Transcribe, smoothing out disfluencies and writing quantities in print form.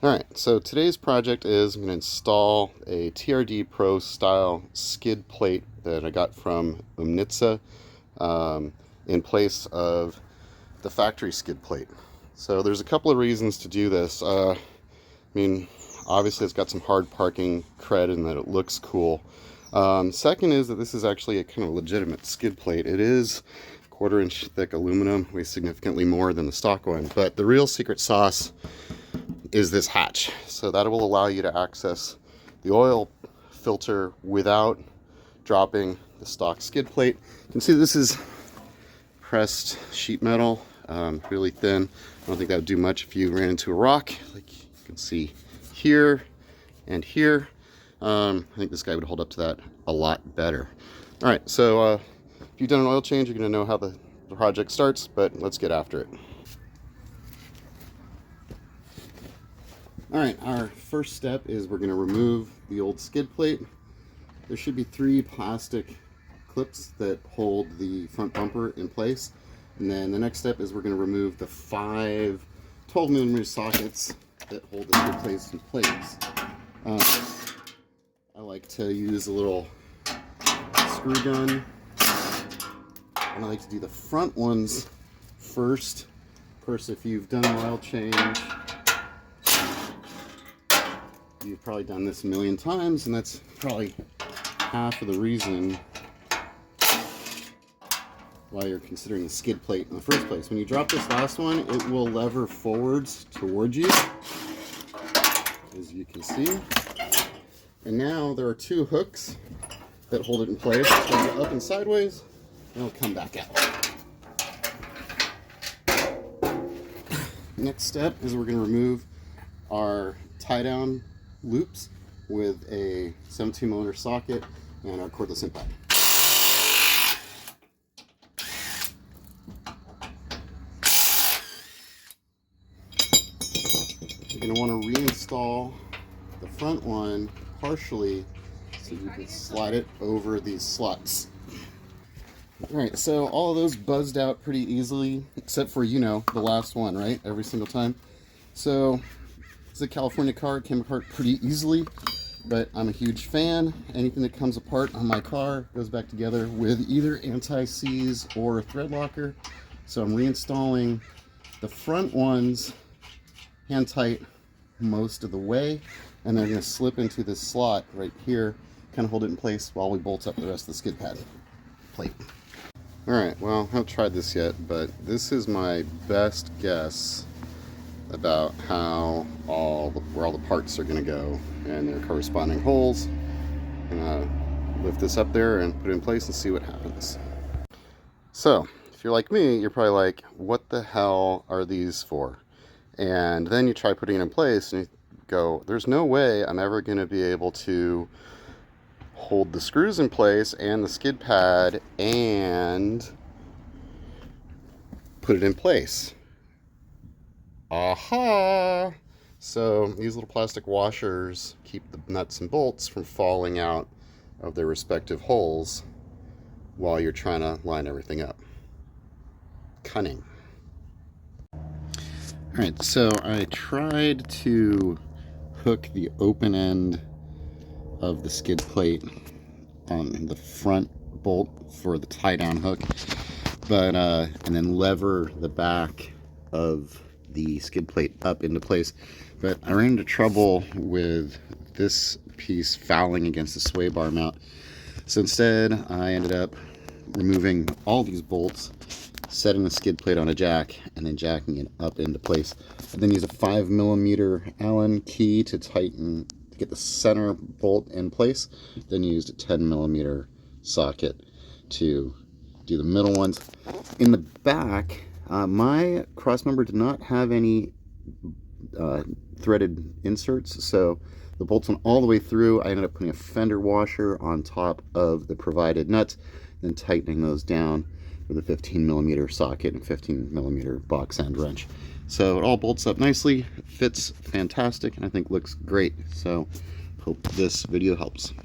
Alright, so today's project is I'm going to install a TRD Pro style skid plate that I got from Umnitza in place of the factory skid plate. So there's a couple of reasons to do this. I mean, obviously it's got some hard parking cred and that it looks cool. Second is that this is actually a kind of legitimate skid plate. It is 1/4 inch thick aluminum, weighs significantly more than the stock one, but the real secret sauce is this hatch. So that will allow you to access the oil filter without dropping the stock skid plate. You can see this is pressed sheet metal, really thin. I don't think that would do much if you ran into a rock, like you can see here and here. I think this guy would hold up to that a lot better. All right, so if you've done an oil change, you're going to know how the project starts, but let's get after it. All right, our first step is we're going to remove the old skid plate. There should be 3 plastic clips that hold the front bumper in place. And then the next step is we're going to remove the 5 12mm sockets that hold the skid plates in place. I like to use a little screw gun, and I like to do the front ones first. Of course, if you've done an oil change, you've probably done this a million times, and that's probably half of the reason why you're considering the skid plate in the first place. When you drop this last one, it will lever forwards towards you, as you can see. And now there are 2 hooks that hold it in place. It'll go up and sideways, and it'll come back out. Next step is we're going to remove our tie-down loops with a 17mm socket and our cordless impact. You're going to want to reinstall the front one partially so you can slide it over these slots. Alright, so all of those buzzed out pretty easily, except for, you know, the last one, right? Every single time. So it's a California car, it came apart pretty easily, but I'm a huge fan. Anything that comes apart on my car goes back together with either anti-seize or a thread locker. So I'm reinstalling the front ones hand tight most of the way, and they're going to slip into this slot right here, kind of hold it in place while we bolt up the rest of the skid pad plate. Alright, well, I haven't tried this yet, but this is my best guess about how where all the parts are going to go and their corresponding holes. I'm going to lift this up there and put it in place and see what happens. So, if you're like me, you're probably like, what the hell are these for? And then you try putting it in place and you go, there's no way I'm ever going to be able to hold the screws in place and the skid pad and put it in place. Aha! So these little plastic washers keep the nuts and bolts from falling out of their respective holes while you're trying to line everything up. Cunning. Alright, so I tried to hook the open end of the skid plate on the front bolt for the tie-down hook, but and then lever the back of the skid plate up into place. But I ran into trouble with this piece fouling against the sway bar mount. So instead, I ended up removing all these bolts, setting the skid plate on a jack, and then jacking it up into place. And then use a 5mm Allen key to tighten, to get the center bolt in place. Then used a 10mm socket to do the middle ones. In the back, my crossmember did not have any threaded inserts, so the bolts went all the way through. I ended up putting a fender washer on top of the provided nuts, then tightening those down with a 15mm socket and 15mm box end wrench. So it all bolts up nicely, fits fantastic, and I think looks great. So hope this video helps.